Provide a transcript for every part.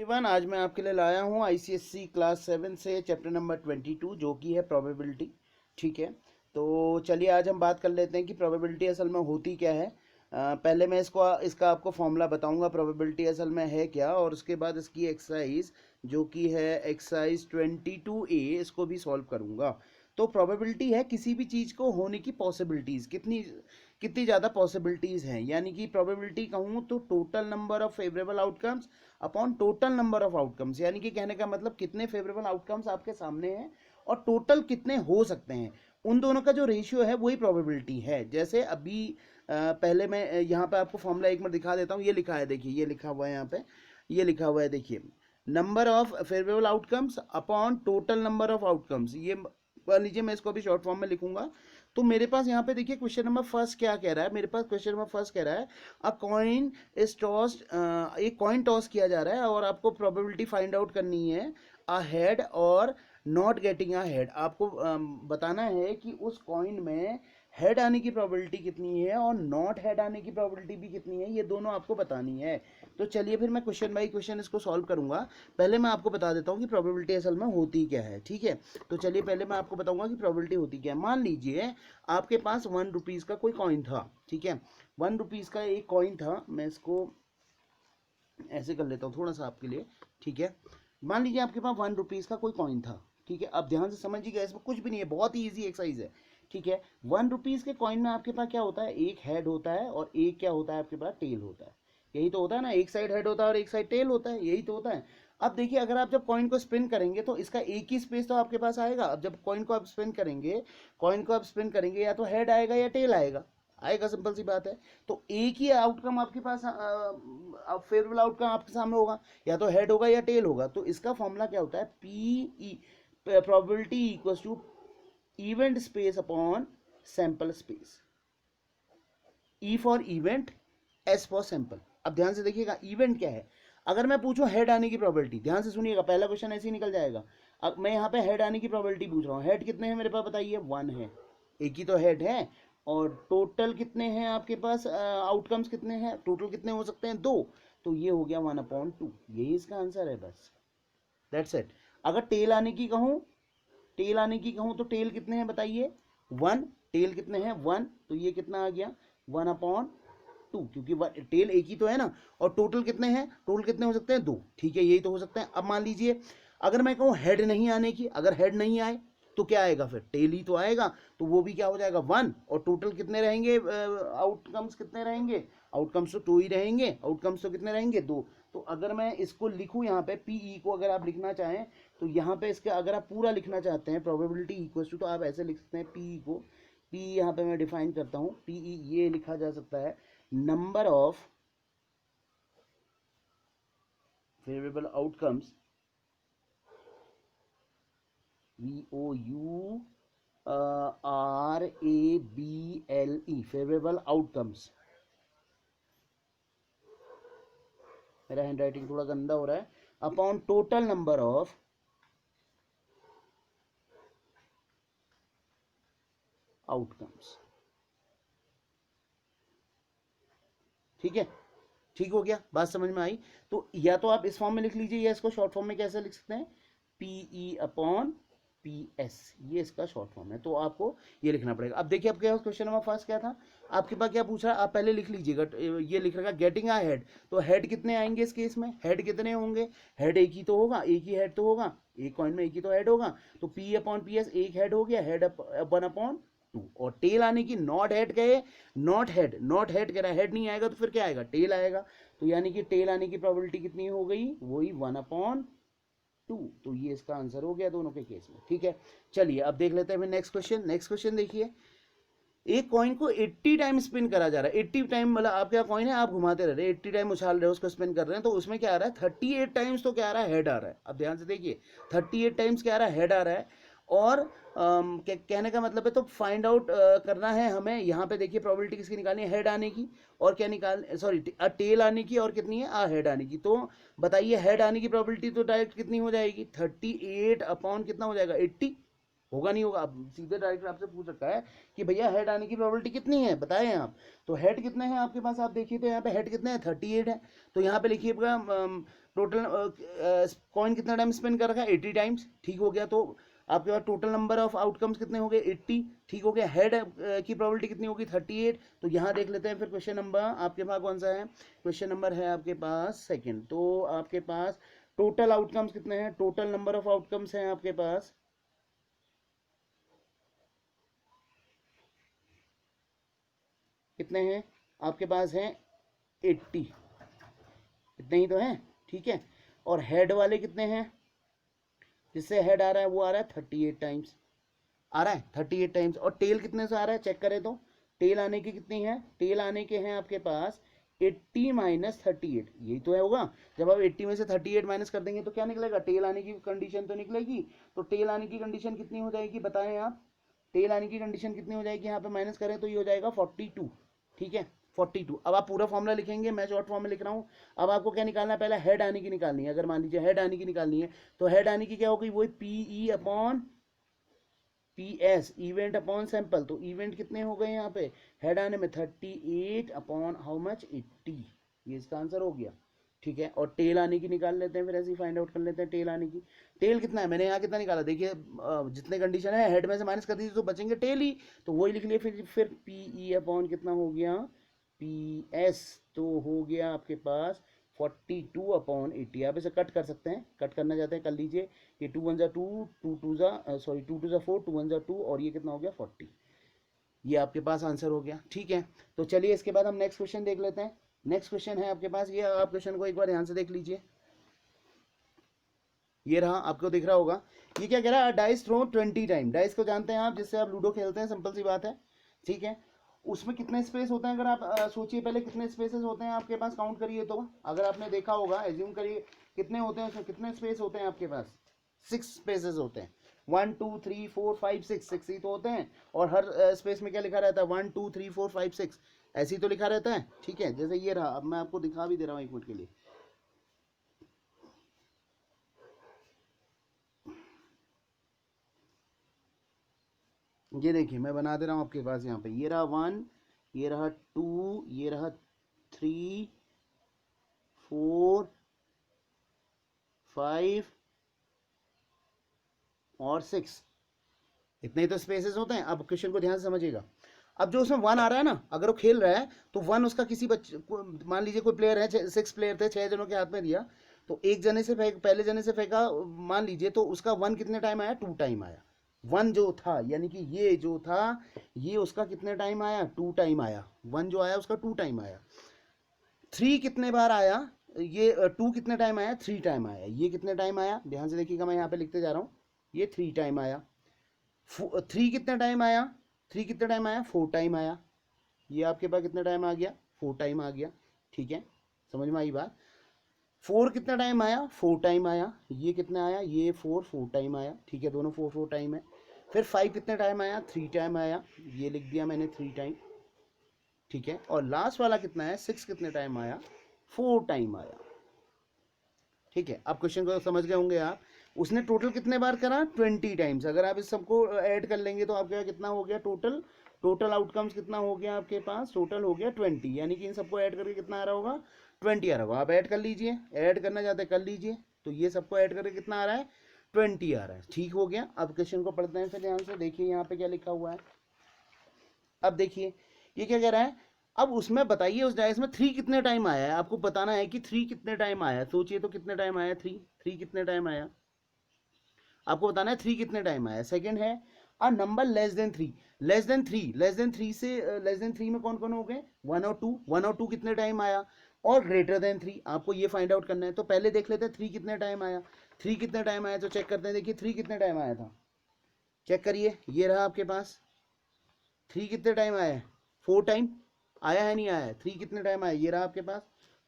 Everyone, आज मैं आपके लिए लाया हूँ आईसीएससी क्लास 7 से चैप्टर नंबर 22 जो कि है प्रोबेबिलिटी। ठीक है, तो चलिए आज हम बात कर लेते हैं कि प्रोबेबिलिटी असल में होती क्या है। पहले मैं इसका आपको फॉर्मूला बताऊंगा प्रोबेबिलिटी असल में है क्या, और उसके बाद इसकी एक्सरसाइज जो कि है एक्सरसाइज 22A इसको भी सॉल्व करूंगा। तो प्रोबेबिलिटी है किसी भी चीज़ को होने की पॉसिबिलिटीज़, कितनी कितनी ज़्यादा पॉसिबिलिटीज़ हैं, यानी कि प्रोबेबिलिटी कहूँ तो total number of favourable outcomes upon total number of outcomes, यानी कि कहने का मतलब कितने फेवरेबल आउटकम्स आपके सामने हैं और टोटल कितने हो सकते हैं, उन दोनों का जो रेशियो है वही प्रोबेबिलिटी है। जैसे अभी पहले मैं यहाँ पे आपको फॉर्मूला एक मिनट दिखा देता हूँ। ये लिखा है, देखिए ये लिखा हुआ है यहाँ पे, ये लिखा हुआ है, देखिए number of favourable outcomes upon total number of outcomes. ये मान लीजिए मैं इसको अभी शॉर्ट फॉर्म में लिखूंगा। तो मेरे पास यहाँ पे देखिए क्वेश्चन नंबर फर्स्ट क्या कह रहा है, मेरे पास क्वेश्चन नंबर फर्स्ट कह रहा है अ कॉइन इज टॉस्ड, एक कॉइन टॉस किया जा रहा है और आपको प्रोबेबिलिटी फाइंड आउट करनी है अ हेड और नॉट गेटिंग अ हेड। आपको बताना है कि उस कॉइन में हेड आने की प्रोबेबिलिटी कितनी है और नॉट हेड आने की प्रोबेबिलिटी भी कितनी है, ये दोनों आपको बतानी है। तो चलिए फिर मैं क्वेश्चन बाई क्वेश्चन इसको सॉल्व करूंगा। पहले मैं आपको बता देता हूँ कि प्रोबेबिलिटी असल में होती क्या है। ठीक है, तो चलिए पहले मैं आपको बताऊंगा कि प्रोबेबिलिटी होती क्या है। मान लीजिए आपके पास 1 रुपीज़ का कोई कॉइन था। ठीक है, 1 रुपीज़ का एक कॉइन था। मैं इसको ऐसे कर लेता हूँ थोड़ा सा आपके लिए। ठीक है, मान लीजिए आपके पास 1 रुपीज़ का कोई कॉइन था। ठीक है, अब ध्यान से समझिएगा, इसमें कुछ भी नहीं है, बहुत ही ईजी एक्सरसाइज है। ठीक है, 1 रुपीज़ के कॉइन में आपके पास क्या होता है, एक हेड होता है और एक क्या होता है आपके पास, टेल होता है। यही तो होता है ना, एक साइड हेड होता है और एक साइड टेल होता है, यही तो होता है। अब देखिए अगर आप जब कॉइन को स्पिन करेंगे तो इसका एक ही स्पेस तो आपके पास आएगा। अब जब कॉइन को आप स्पिन करेंगे, कॉइन को आप स्पिन करेंगे, या तो हेड आएगा या टेल आएगा, आएगा, सिंपल सी बात है। तो एक ही आउटकम आपके पास, फेवरेबल आउटकम आपके सामने होगा, या तो हेड होगा या टेल होगा। तो इसका फॉर्मूला क्या होता है, P probability equals to event space upon sample space. E for event, S for sample. अब ध्यान से देखिएगा इवेंट क्या है। अगर मैं पूछूं हेड आने की प्रोबेबिलिटी, ध्यान से सुनिएगा, पहला क्वेश्चन ऐसे ही निकल जाएगा। अब मैं यहाँ पे हेड आने की प्रोबेबिलिटी पूछ रहा हूँ, हेड कितने हैं मेरे पास बताइए, 1 है, एक ही तो हेड है। और टोटल कितने हैं आपके पास, आउटकम्स कितने हैं, टोटल कितने हो सकते हैं, 2। तो ये हो गया 1/2, यही इसका आंसर है, बस दैट्स इट। अगर टेल आने की कहूँ, टेल आने की कहूँ तो टेल कितने हैं बताइए, 1। टेल कितने हैं, 1, तो ये कितना आ गया, 1/2, क्योंकि टेल एक ही तो है ना। और टोटल कितने हैं, टोटल कितने हो सकते हैं, 2। ठीक है, यही तो हो सकता है। अब मान लीजिए अगर मैं कहूँ हेड नहीं आने की, अगर हेड नहीं आए तो क्या आएगा, फिर टेल ही तो आएगा, तो वो भी क्या हो जाएगा, 1। और टोटल कितने रहेंगे, आउटकम्स कितने रहेंगे, आउटकम्स तो 2 ही रहेंगे, आउटकम्स तो कितने रहेंगे, 2। तो अगर मैं इसको लिखूं यहाँ पे पीई को, अगर आप लिखना चाहें तो यहाँ पे इसका अगर आप पूरा लिखना चाहते हैं प्रोबेबिलिटी इक्वल टू, तो आप ऐसे लिख सकते हैं पीई को। पी यहाँ पे मैं डिफाइन करता हूँ, पीई ये लिखा जा सकता है number of favourable outcomes, VOURABLE, favourable outcomes. मेरा हैंड राइटिंग थोड़ा गंदा हो रहा है, upon total number of outcomes. ठीक है, ठीक हो गया, बात समझ में आई। तो या तो आप इस फॉर्म में लिख लीजिए, या इसको शॉर्ट फॉर्म में कैसे लिख सकते हैं, पीई अपॉन PS, ये इसका शॉर्ट फॉर्म है। तो आपको ये लिखना पड़ेगा। अब देखिए आपके क्वेश्चन नंबर फर्स्ट क्या था, आपके पास क्या पूछ रहा है, आप पहले लिख लीजिएगा। ये लिख रखा गेटिंग अ हेड, तो हेड कितने आएंगे इस केस में, हेड कितने होंगे, हेड एक ही तो होगा, एक ही हेड तो होगा, एक कॉइन में एक ही तो हेड होगा। तो P/PS एक हेड हो गया, हेड 1/2। और टेल आने की, नॉट हेड गए, नॉट हेड, नॉट हेड कह रहा है, हेड नहीं आएगा तो फिर क्या आएगा, टेल आएगा। तो यानी कि टेल आने की प्रोबेबिलिटी कितनी हो गई, वही 1/2। तो ये इसका आंसर हो गया दोनों के केस में। ठीक है, चलिए अब देख लेते हैं फिर नेक्स्ट क्वेश्चन। नेक्स्ट क्वेश्चन देखिए, एक कॉइन को 80 टाइम स्पिन करा जा रहा है। 80 टाइम मतलब आपका कॉइन है, आप घुमाते रह रहे हैं, 80 टाइम उछाल रहे हो, उसको स्पिन कर रहे हैं, तो उसमें क्या आ रहा है, 38 टाइम्स तो क्या आ रहा है, हेड आ रहा है। अब ध्यान से देखिए, 38 टाइम्स क्या आ रहा है, हेड आ रहा है। और कहने का मतलब है, तो फाइंड आउट करना है हमें। यहाँ पे देखिए प्रोबेबिलिटी किसकी निकालनी है, हेड आने की, और क्या निकाल, सॉरी टेल आने की, और कितनी है, हेड आने की। तो बताइए हेड आने की प्रोबेबिलिटी तो डायरेक्ट कितनी हो जाएगी, 38 अपॉन कितना हो जाएगा, 80। होगा नहीं होगा, अब सीधे डायरेक्ट आपसे पूछ रखा है कि भैया हेड आने की प्रोबेबिलिटी कितनी है बताएं आप। तो हेड कितने हैं आपके पास, आप देखिए तो यहाँ पे हेड कितने हैं, 38 है। तो यहाँ पे लिखिएगा टोटल कॉइन कितना टाइम स्पेंड कर रखा है 80 टाइम्स, ठीक हो गया। तो आपके पास टोटल नंबर ऑफ आउटकम्स कितने हो गए 80, ठीक हो गया। हेड की प्रोबेबिलिटी कितनी होगी 38। तो यहाँ देख लेते हैं फिर क्वेश्चन नंबर आपके पास कौन सा है, क्वेश्चन नंबर है आपके पास सेकंड। तो आपके पास टोटल आउटकम्स कितने हैं, टोटल नंबर ऑफ आउटकम्स हैं आपके पास कितने हैं, आपके पास हैं 80, इतने ही तो हैं, ठीक है। और हेड वाले कितने हैं, जिससे हेड आ रहा है वो आ रहा है 38 टाइम्स, आ रहा है 38 टाइम्स। और टेल कितने से आ रहा है चेक करें तो, टेल आने की कितनी है, टेल आने के हैं आपके पास 80 माइनस 38, यही तो है होगा। जब आप 80 में से 38 माइनस कर देंगे तो क्या निकलेगा, टेल आने की कंडीशन तो निकलेगी। तो टेल आने की कंडीशन कितनी हो जाएगी बताएं आप, टेल आने की कंडीशन कितनी हो जाएगी, यहाँ पे माइनस करें तो ये हो जाएगा 42, ठीक है 42। अब आप पूरा फॉर्मूला लिखेंगे, मैं शॉर्ट फॉर्म में लिख रहा हूँ। अब आपको क्या निकालना है, पहले हेड आने की निकालनी है। अगर मान लीजिए हेड आने की निकालनी है तो हेड आने की क्या होगी, वही P E upon P S, event upon sample. तो इवेंट कितने हो गए यहाँ पे, हेड आने में 38 अपॉन हाउ मच 80, ये इसका आंसर हो गया, ठीक है। और टेल आने की निकाल लेते हैं, फिर ऐसे ही फाइंड आउट कर लेते हैं टेल आने की। टेल कितना है, मैंने यहाँ कितना निकाला देखिए, जितने कंडीशन है हेड में से माइनस कर दीजिए तो बचेंगे टेल ही, तो वही लिख लिए। फिर पी ई अपॉन कितना हो गया पी एस, तो हो गया आपके पास 42 अपॉन 80। आप इसे कट कर सकते हैं, कट करना चाहते हैं कर लीजिए। ये 2 1 जा 2, 2 2 जा सॉरी 2 2 जा 4, 2 1 जा 2, और ये कितना हो गया 40। ये आपके पास आंसर हो गया, ठीक है। तो चलिए इसके बाद हम नेक्स्ट क्वेश्चन देख लेते हैं। नेक्स्ट क्वेश्चन है आपके पास, ये आप क्वेश्चन को एक बार ध्यान से देख लीजिए। ये रहा, आपको दिख रहा होगा। ये क्या कह रहा है, डाइस थ्रो 20 टाइम। डाइस को जानते हैं आप, जिससे आप लूडो खेलते हैं, सिंपल सी बात है, ठीक है। उसमें कितने स्पेस होते हैं, अगर आप सोचिए पहले कितने स्पेसेस होते हैं आपके पास, काउंट करिए। तो अगर आपने देखा होगा, एज्यूम करिए कितने होते हैं उसमें, कितने स्पेस होते हैं आपके पास, 6 स्पेसेस होते हैं। 1 2 3 4 5 6, 6 ही तो होते हैं। और हर स्पेस में क्या लिखा रहता है, 1 2 3 4 5 6, ऐसे ही तो लिखा रहता है, ठीक है। जैसे ये रहा, अब मैं आपको दिखा भी दे रहा हूँ 1 मिनट के लिए। ये देखिए मैं बना दे रहा हूँ आपके पास यहाँ पे, ये रहा 1, ये रहा 2, ये रहा 3 4 5 और 6, इतने ही तो स्पेसेस होते हैं। अब क्वेश्चन को ध्यान से समझिएगा। अब जो उसमें 1 आ रहा है ना, अगर वो खेल रहा है तो 1 उसका किसी बच्चे, मान लीजिए कोई प्लेयर है, 6 प्लेयर थे, 6 जनों के हाथ में दिया, तो एक जने से पहले जने से फेंका मान लीजिए, तो उसका 1 कितने टाइम आया, 2 टाइम आया। 1 जो था, यानी कि ये जो था, ये उसका कितने टाइम आया, 2 टाइम आया। 1 जो आया उसका 2 टाइम आया। 3 कितने बार आया, ये 2 कितने टाइम आया, 3 टाइम आया। ये कितने टाइम आया, ध्यान से देखिएगा, मैं यहाँ पे लिखते जा रहा हूँ, ये 3 टाइम आया। 3 कितने टाइम आया, 3 कितने टाइम आया, 4 टाइम आया। ये आपके पास कितना टाइम आ गया, 4 टाइम आ गया, ठीक है, समझ में आई बात। 4 कितना टाइम आया, 4 टाइम आया। ये कितना आया, ये 4 टाइम आया, ठीक है, दोनों 4 टाइम है। फिर 5 कितने टाइम आया, 3 टाइम आया, ये लिख दिया मैंने 3 टाइम, ठीक है। और लास्ट वाला कितना है, 6 कितने टाइम आया, 4 टाइम आया, ठीक है। अब क्वेश्चन को समझ गए होंगे आप। उसने टोटल कितने बार करा, 20 टाइम्स। अगर आप इस सबको ऐड कर लेंगे तो आपके कितना हो गया टोटल, टोटल आउटकम्स कितना हो गया आपके पास, टोटल हो गया 20, यानी कि इन सबको ऐड करके कितना आ रहा होगा, 20 आ रहा होगा। आप ऐड कर लीजिए, ऐड करना चाहते हैं कर लीजिए। तो ये सबको ऐड करके कितना आ रहा है, 20 आ रहा है, ठीक हो गया। अब क्वेश्चन को पढ़ते हैं फिर ध्यान से, देखिए यहाँ पे क्या लिखा हुआ है। अब देखिए ये क्या कह रहा है, अब उसमें बताइए उस डायस में 3 कितने टाइम आया है, आपको बताना है कि 3 कितने टाइम आया है। सोचिए तो कितने टाइम आया, 3 कितने टाइम आया, आपको बताना है 3 कितने टाइम आया। सेकंड है a number less than 3, less than 3, less than 3 से लेस देन 3 में कौन कौन हो गए, 1 और 2, 1 और 2 कितने टाइम आया, और ग्रेटर देन 3, आपको ये फाइंड आउट करना है। तो पहले देख लेते हैं 3 कितने टाइम आया, 3 कितने टाइम आया, तो चेक करते हैं। देखिए 3 कितने टाइम आया था, चेक करिए, ये रहा आपके पास 3 कितने टाइम आया है, 4 टाइम आया है, नहीं आया है, 3 कितने टाइम आया, ये रहा आपके पास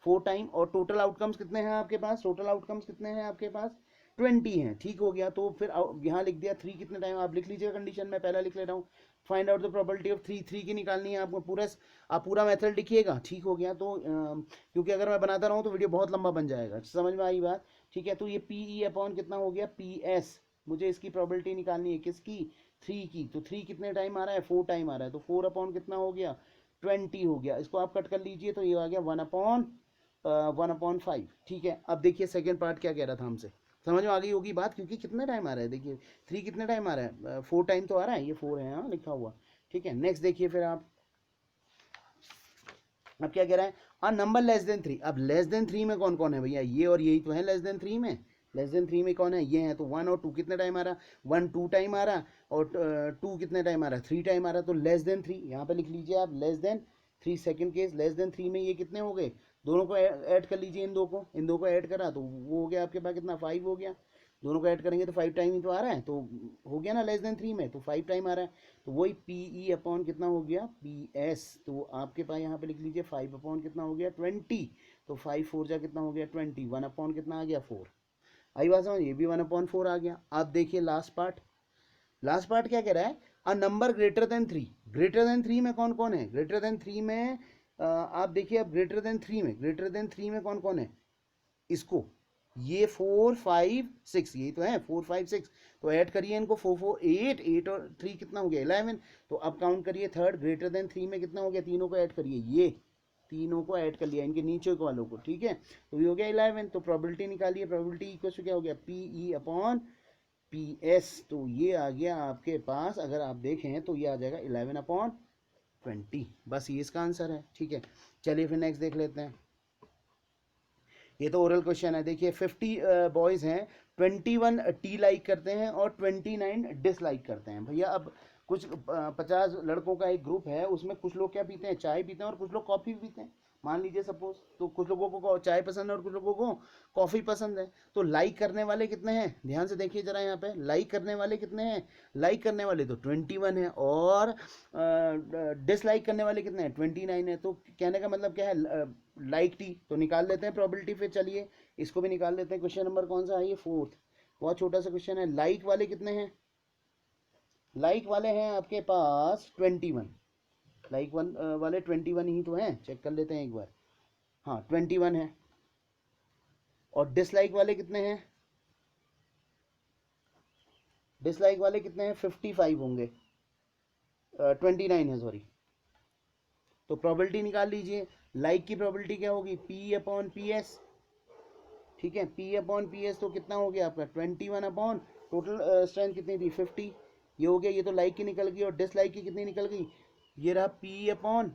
4 टाइम। और टोटल आउटकम्स कितने हैं आपके पास, टोटल आउटकम्स कितने हैं आपके पास, 20 हैं, ठीक हो गया। तो फिर यहाँ लिख दिया 3 कितने टाइम, आप लिख लीजिएगा कंडीशन, में पहला लिख ले रहा हूँ। Find out the probability of 3, 3 की निकालनी है आपको, पूरा आप पूरा मेथड लिखिएगा, ठीक हो गया। तो क्योंकि अगर मैं बनाता रहूँ तो वीडियो बहुत लंबा बन जाएगा, समझ में आई बात, ठीक है। तो ये पी ई अपॉन कितना हो गया, पी एस, मुझे इसकी प्रोबेबिलिटी निकालनी है, किसकी, 3 की। तो 3 कितने टाइम आ रहा है, 4 टाइम आ रहा है, तो 4 अपॉन कितना हो गया, 20 हो गया। इसको आप कट कर लीजिए तो ये आ गया 1 अपॉन 1/5। ठीक है, अब देखिए सेकेंड पार्ट क्या कह रहा था हमसे, समझ में आ गई होगी बात, क्योंकि कितना टाइम आ रहा है देखिए, 3 कितने टाइम आ रहा है, 4 टाइम तो आ रहा है, ये 4 है हाँ लिखा हुआ। ठीक है, नेक्स्ट देखिए फिर आप, अब क्या कह रहा है, अ नंबर लेस देन 3। अब लेस देन 3 में कौन कौन है भैया, ये और यही तो है लेस देन 3 में। लेस देन 3 में कौन है, ये है, तो 1 और 2 कितने टाइम आ रहा, 1 2 टाइम आ रहा, और 2 कितने टाइम आ रहा, 3 टाइम आ रहा, तो लेस देन 3 यहाँ पे लिख लीजिए आप, less than 3 second case, less than 3 में ये कितने हो गए, दोनों को ऐड कर लीजिए, इन दो को ऐड करा तो वो हो गया आपके पास कितना, 5 हो गया, दोनों को ऐड करेंगे तो 5 टाइम ही तो आ रहा है, तो हो गया ना लेस देन 3 में, तो 5 टाइम आ रहा है, तो वही पी ई अपॉन कितना हो गया, पी एस, तो आपके पास यहाँ पे लिख लीजिए 5 अपॉन कितना हो गया 20, तो 5 4 जा कितना हो गया 20, 1 अपॉन कितना आ गया 4, आई बात समझ, ये भी 1/4 आ गया। आप देखिए लास्ट पार्ट, लास्ट पार्ट क्या कह रहा है, a number greater than 3। Greater than 3 में कौन कौन है, ग्रेटर देन 3 में आप देखिए, अब ग्रेटर देन 3 में, ग्रेटर देन 3 में कौन कौन है, इसको, ये 4 5 6, यही तो है 4 5 6, तो ऐड करिए इनको, 4 4 8, 8 और 3 कितना हो गया 11, तो अब काउंट करिए थर्ड, ग्रेटर देन 3 में कितना हो गया, तीनों को ऐड करिए, ये तीनों को ऐड कर लिया, इनके नीचे वालों को, ठीक है, तो ये हो गया 11, तो प्रोबेबिलिटी निकालिए, प्रोबेबिलिटी इक्वल टू क्या हो गया, P E upon P S, तो ये आ गया आपके पास, अगर आप देखें तो ये आ जाएगा 11/20, बस ये इसका आंसर है। ठीक है, चलिए फिर नेक्स्ट देख लेते हैं, ये तो ओरल क्वेश्चन है, देखिए 50 बॉयज़ हैं, 21 टी लाइक करते हैं और 29 डिसलाइक करते हैं। भैया अब कुछ 50 लड़कों का एक ग्रुप है, उसमें कुछ लोग क्या पीते हैं, चाय पीते हैं, और कुछ लोग कॉफ़ी पीते हैं, मान लीजिए सपोज, तो कुछ लोगों को चाय पसंद है और कुछ लोगों को कॉफ़ी पसंद है, तो लाइक करने वाले कितने हैं, ध्यान से देखिए जरा यहाँ पे, लाइक करने वाले कितने हैं, लाइक करने वाले तो 21 है, और डिसलाइक करने वाले कितने हैं, 29 है, तो कहने का मतलब क्या है, लाइक टी, तो निकाल लेते हैं प्रॉबिलिटी, फिर चलिए इसको भी निकाल लेते हैं। क्वेश्चन नंबर कौन सा है, ये 4th, बहुत छोटा सा क्वेश्चन है। लाइक वाले कितने हैं, लाइक वाले हैं आपके पास 21, लाइक वाले 21 ही तो हैं, चेक कर लेते हैं एक बार, हाँ 21 है, और डिसलाइक वाले कितने हैं, डिसलाइक वाले कितने हैं, 55 होंगे, 29 है सॉरी, तो प्रोबेबिलिटी निकाल लीजिए, लाइक की प्रोबेबिलिटी क्या होगी, पी अपॉन पी एस, ठीक है, पी अपॉन पी एस, तो कितना हो गया आपका 21 अपॉन टोटल स्ट्रेंथ कितनी थी 50, ये हो गया, ये तो लाइक की निकल गई, और डिसलाइक की कितनी निकल गई, ये रहा पी अपॉन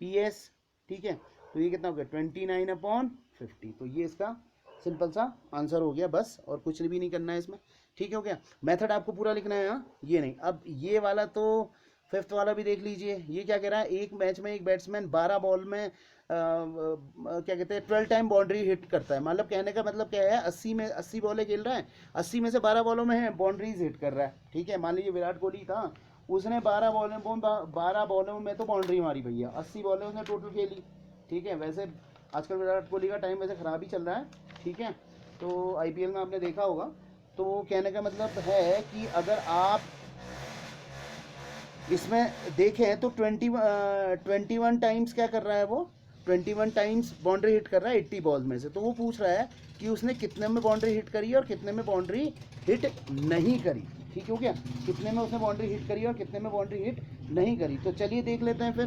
पी एस, ठीक है, तो ये कितना हो गया 29/50, तो ये इसका सिंपल सा आंसर हो गया बस, और कुछ भी नहीं करना है इसमें, ठीक है, हो गया। मेथड आपको पूरा लिखना है हाँ, ये नहीं। अब ये वाला तो 5th वाला भी देख लीजिए, ये क्या कह रहा है, एक मैच में एक बैट्समैन 12 बॉल में क्या कहते हैं 12 टाइम बाउंड्री हिट करता है, मतलब कहने का मतलब क्या है, 80 बॉलें खेल रहा है, 80 में से 12 बॉलों में बाउंड्रीज हिट कर रहा है, ठीक है, मान लीजिए विराट कोहली था, उसने 12 बॉलों में तो बाउंड्री मारी भैया, 80 बॉलें उसने टोटल खेली, ठीक है, वैसे आजकल विराट कोहली का टाइम वैसे ख़राब ही चल रहा है, ठीक है, तो आईपीएल में आपने देखा होगा, तो कहने का मतलब है कि अगर आप इसमें देखें तो 21 टाइम्स क्या कर रहा है वो, 21 टाइम्स बाउंड्री हिट कर रहा है 80 बॉल्स में से, तो वो पूछ रहा है कि उसने कितने में बाउंड्री हिट करी और कितने में बाउंड्री हिट नहीं करी, ठीक हो गया, कितने में उसने बाउंड्री हिट करी और कितने में बाउंड्री हिट नहीं करी, तो चलिए देख लेते हैं फिर,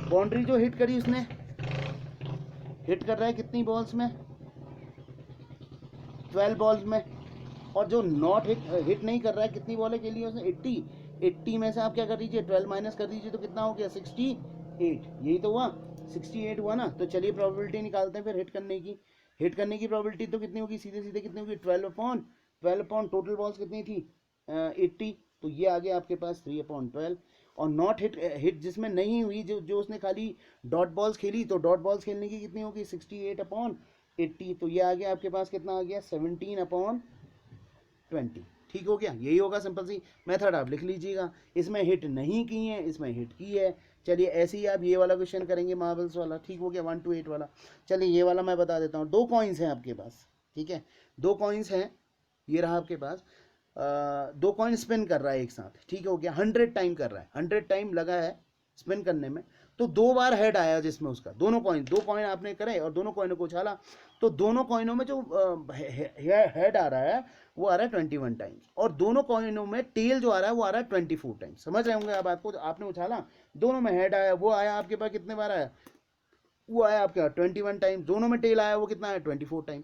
बाउंड्री जो हिट करी उसने, हिट कर रहा है कितनी बॉल्स में, 12 बॉल्स में, और जो नॉट हिट नहीं कर रहा है कितनी बॉलें खेली है उसने 80 में से आप क्या कर दीजिए 12 माइनस कर दीजिए, तो कितना हो गया 68, यही तो हुआ 68 हुआ ना, तो चलिए प्रोबेबिलिटी निकालते हैं फिर हिट करने की प्रोबेबिलिटी तो कितनी होगी, सीधे सीधे कितनी होगी 12/12 टोटल बॉल्स कितनी थी 80, तो ये आ गया आपके पास 3/12, और नॉट हिट जिसमें नहीं हुई, जो उसने खाली डॉट बॉल्स खेली, तो डॉट बॉल्स खेलने की कितनी होगी 68/80, तो ये आ गया आपके पास कितना आ गया 17/20, ठीक हो गया, यही होगा सिंपल सी मेथड, आप लिख लीजिएगा, इसमें हिट नहीं की है, इसमें हिट की है। चलिए ऐसे ही आप ये वाला क्वेश्चन करेंगे मार्बल्स वाला, ठीक हो गया 1 to 8 वाला। चलिए ये वाला मैं बता देता हूँ, 2 कॉइन्स हैं आपके पास, ठीक है, 2 कॉइन्स हैं, ये रहा आपके पास, 2 कॉइन स्पिन कर रहा है एक साथ, ठीक हो गया, 100 टाइम कर रहा है, 100 टाइम लगा है स्पिन करने में, तो 2 बार हेड आया जिसमें उसका, दोनों कॉइन आपने करे और दोनों कॉइनों को उछाला, तो दोनों कॉइनों में जो हेड आ रहा है वो आ रहा है 21 टाइम्स, और दोनों कॉइनों में टेल जो आ रहा है वो आ रहा है 24 टाइम्स, समझ रहे होंगे आप, आपको आपने उछाला, दोनों में हेड आया, वो आया आपके पास कितने बार आया वो आया आपके 21 टाइम, दोनों में टेल आया वो कितना है 24 टाइम।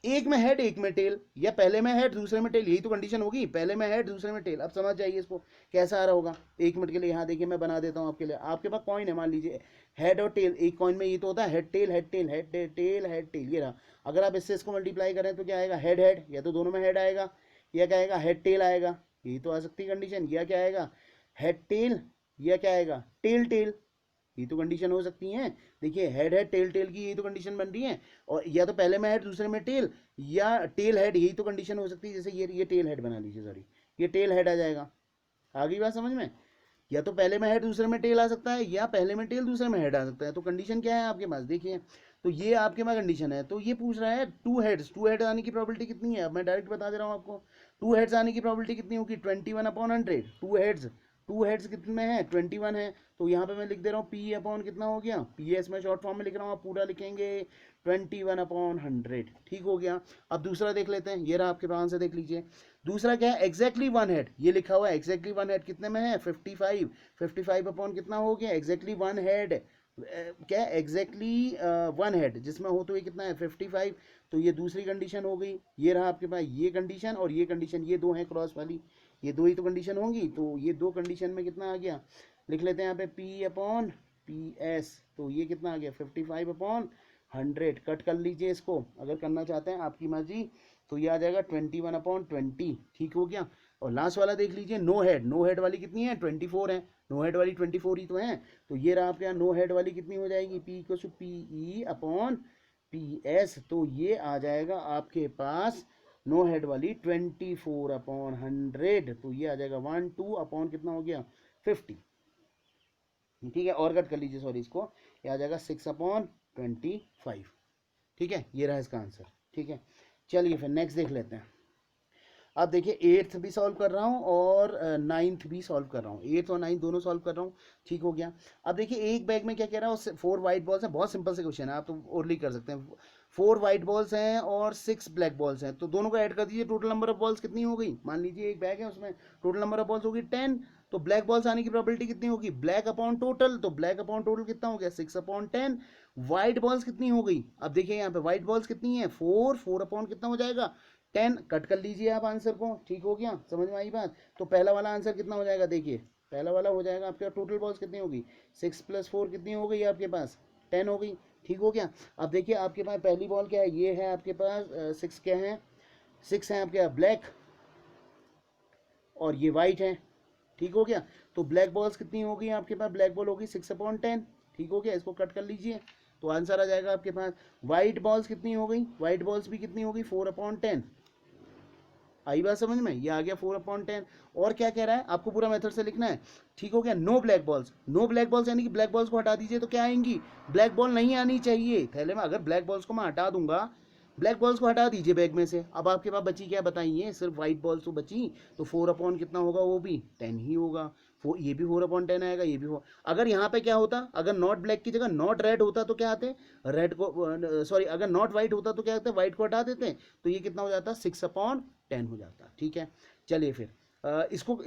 एक में हेड एक में टेल, या पहले में हेड दूसरे में टेल, यही तो कंडीशन होगी, पहले में हेड दूसरे में टेल। अब समझ जाइए इसको कैसा आ रहा होगा। एक मिनट के लिए यहाँ देखिए मैं बना देता हूँ आपके लिए। आपके पास कॉइन है, मान लीजिए हेड और टेल, एक कॉइन में ये तो होता है head tail head tail head tail head tail, ये रहा। अगर आप इससे इसको मल्टीप्लाई करें तो क्या आएगा, हेड हेड, या तो दोनों में हेड आएगा, या क्या आएगा हेड टेल आएगा, यही तो आ सकती है कंडीशन। या क्या आएगा हेड टेल, या क्या आएगा टेल टेल, ये तो कंडीशन हो सकती है। देखिए हेड हेड टेल टेल की यही तो कंडीशन बन रही है। और या तो पहले में हेड दूसरे में टेल, या टेल हेड, यही तो कंडीशन हो सकती है। जैसे ये टेल हेड बना लीजिए, सॉरी ये टेल हेड आ जाएगा। आ गई बात समझ में। या तो पहले में हेड दूसरे में टेल आ सकता है, या पहले में टेल दूसरे में हेड आ सकता है। तो कंडीशन क्या है आपके पास, देखिए तो ये आपके पास कंडीशन है। तो ये पूछ रहा है टू हेड्स आने की प्रोबेबिलिटी कितनी है। अब मैं डायरेक्ट बता दे रहा हूँ आपको, टू हेड्स आने की प्रोबेबिलिटी कितनी होगी 21/100। टू हेड्स कितने में है 21 है। तो यहाँ पे मैं लिख दे रहा हूँ पी अपॉन कितना हो गया, पी एस मैं शॉर्ट फॉर्म में लिख रहा हूँ, आप पूरा लिखेंगे 21/100। ठीक हो गया। अब दूसरा देख लेते हैं, ये रहा आपके पास आंसर, देख लीजिए। दूसरा क्या है, एग्जैक्टली वन हेड, ये लिखा हुआ है एग्जैक्टली वन हेड कितने में है 55। 55 अपॉन कितना हो गया एग्जैक्टली वन हेड, क्या एग्जैक्टली वन हेड जिसमें हो तो ये कितना है 55। तो ये दूसरी कंडीशन हो गई। ये रहा आपके पास ये कंडीशन और ये कंडीशन, ये दो हैं क्रॉस वाली, ये दो ही तो कंडीशन होंगी। तो ये दो कंडीशन में कितना आ गया, लिख लेते हैं यहाँ पे पी अपॉन पी एस। तो ये कितना आ गया 55/100। कट कर लीजिए इसको अगर करना चाहते हैं, आपकी मर्जी। तो ये आ जाएगा 21/20। ठीक हो गया। और लास्ट वाला देख लीजिए, नो हेड, नो हेड वाली कितनी है 24 है, नो हेड वाली 24 ही तो है। तो ये रहा आपके यहाँ नो हेड वाली कितनी हो जाएगी, P equal to P E upon P S. तो ये आ जाएगा आपके पास नो हेड वाली 24/100। तो ये आ जाएगा 1/2 अपॉन कितना हो गया 50। ठीक है, और कट कर लीजिए सॉरी इसको, ये आ जाएगा 6/25। ठीक है, ये रहा इसका आंसर। ठीक है, चलिए फिर नेक्स्ट देख लेते हैं। अब देखिए एट्थ भी सॉल्व कर रहा हूँ और नाइन्थ भी सॉल्व कर रहा हूँ, एट्थ और नाइन्थ दोनों सॉल्व कर रहा हूँ। ठीक हो गया। अब देखिए एक बैग में क्या कह रहा है, 4 वाइट बॉल्स हैं, बहुत सिंपल से क्वेश्चन है, आप तो ओरली कर सकते हैं। 4 वाइट बॉल्स हैं और 6 ब्लैक बॉल्स हैं, तो दोनों को ऐड कर दीजिए, टोटल नंबर ऑफ बॉल्स कितनी हो गई। मान लीजिए एक बैग है उसमें टोटल नंबर ऑफ बॉल्स होगी 10। तो ब्लैक बॉल्स आने की प्रोबेबिलिटी कितनी होगी, ब्लैक अपॉन टोटल, तो ब्लैक अपॉन टोटल कितना हो गया 6/10। व्हाइट बॉल्स कितनी हो गई, अब देखिए यहाँ पे व्हाइट बॉल्स कितनी है 4 अपॉन कितना हो जाएगा 10। कट कर लीजिए आप आंसर को। ठीक हो गया, समझ में आई बात। तो पहला वाला आंसर कितना हो जाएगा, देखिए पहला वाला हो जाएगा आपके टोटल बॉल्स कितनी होगी 6 + 4 कितनी हो गई आपके पास 10 हो गई। ठीक हो गया। अब देखिए आपके पास पहली बॉल क्या है, ये है आपके पास 6 क्या है, 6 है आपके ब्लैक और ये वाइट है। ठीक हो गया। तो ब्लैक बॉल्स कितनी हो गई आपके पास, ब्लैक बॉल होगी 6/10। ठीक हो गया, इसको कट कर लीजिए तो आंसर आ जाएगा आपके पास। वाइट बॉल्स कितनी हो गई, वाइट बॉल्स भी कितनी होगी 4/10। आई बात समझ में, ये आ गया 4/10। और क्या कह रहा है, आपको पूरा मेथड से लिखना है। ठीक हो गया। No black balls, no black balls यानी कि ब्लैक बॉल्स को हटा दीजिए तो क्या आएंगी, ब्लैक बॉल नहीं आनी चाहिए थैले में। अगर ब्लैक बॉल्स को मैं हटा दूंगा, ब्लैक बॉल्स को हटा दीजिए बैग में से, अब आपके पास बची क्या बताइए, सिर्फ व्हाइट बॉल्स तो बची। तो 4/ कितना होगा, वो भी 10 ही होगा। ये भी 4/10 आएगा, ये भी हो। अगर यहाँ पे क्या होता, अगर नॉट ब्लैक की जगह नॉट रेड होता तो क्या आते, रेड को सॉरी अगर नॉट वाइट होता तो क्या आते, व्हाइट को हटा देते। तो ये कितना हो जाता 6/10 हो जाता। ठीक है, चलिए फिर इसको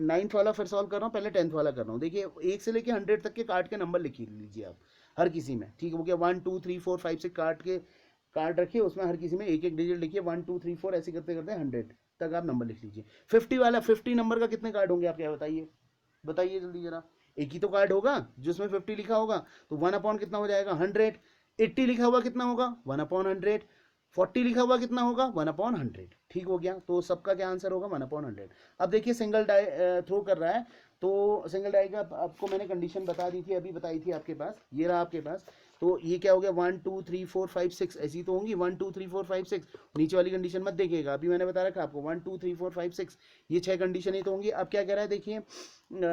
नाइन्थ वाला फिर सॉल्व कर रहा हूँ, पहले 10th वाला कर रहा हूँ। देखिए 1 से लेके 100 तक के कार्ड के नंबर लिख लीजिए आप हर किसी में। ठीक हो गया, 1 2 3 4 5 6 कार्ड के कार्ड रखिए, उसमें हर किसी में एक एक डिजिट लिखिए, 1 2 3 4 ऐसे करते करते 100 तक आप नंबर लिख लीजिए। 50 वाला 50 नंबर का कितने कार्ड होंगे आप क्या बताइए, बताइए जल्दी जरा। एक ही तो कार्ड होगा जिसमें 50 लिखा होगा, तो 1/ कितना हो जाएगा 100। 80 लिखा हुआ कितना होगा 1/100। 40 लिखा हुआ कितना होगा 1/100। ठीक हो गया, तो सबका क्या आंसर होगा 1/100। अब देखिए सिंगल डाई थ्रो कर रहा है, तो सिंगल डाई का आपको मैंने कंडीशन बता दी थी, अभी बताई थी आपके पास, ये रहा आपके पास। तो ये क्या हो गया 1 2 3 4 5 6 ऐसी तो होंगी 1 2 3 4 5 6। नीचे वाली कंडीशन मत देखिएगा, अभी मैंने बता रखा आपको 1 2 3 4 5 6, ये 6 कंडीशन ही तो होंगी। अब क्या कह रहा है देखिए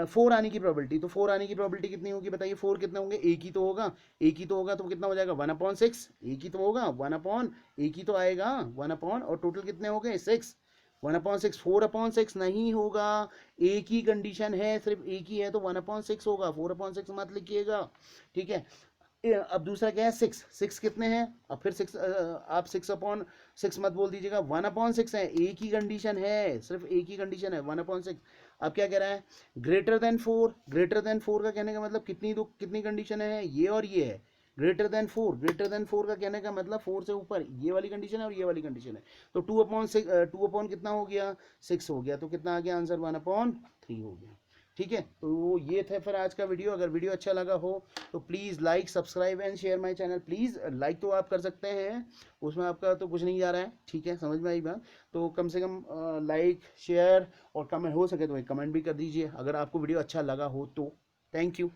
4 आने की प्रोबेबिलिटी, तो 4 आने की प्रोबेबिलिटी कितनी होगी बताइए, 4 कितने होंगे, एक ही तो होगा, एक ही तो होगा, तो कितना हो जाएगा 1/6। एक ही तो होगा 1/ एक ही तो आएगा 1/ और टोटल कितने हो गए 6। 1/6 4/6 नहीं होगा, एक ही कंडीशन है, सिर्फ एक ही है, तो 1/6 होगा, 4/6 मत लिखिएगा। ठीक है। अब दूसरा क्या है 6, 6 कितने हैं, अब फिर 6 आप 6/6 मत बोल दीजिएगा, 1/6 है, एक ही कंडीशन है, सिर्फ एक ही कंडीशन है 1/6। अब क्या कह रहा है ग्रेटर देन 4, ग्रेटर देन 4 का कहने का मतलब कितनी कंडीशन है, ये और ये है, ग्रेटर देन फोर का कहने का मतलब फोर से ऊपर, ये वाली कंडीशन है और ये वाली कंडीशन है। तो टू अपॉन कितना हो गया, 6 हो गया, तो कितना आ गया आंसर, 1/3 हो गया। ठीक है, तो ये थे फिर आज का वीडियो। अगर वीडियो अच्छा लगा हो तो please like, subscribe and share my channel. Please like तो आप कर सकते हैं, उसमें आपका तो कुछ नहीं जा रहा है, ठीक है, समझ में आई बात। तो कम से कम लाइक, शेयर और कमेंट, हो सके तो एक कमेंट भी कर दीजिए अगर आपको वीडियो अच्छा लगा हो तो। Thank you.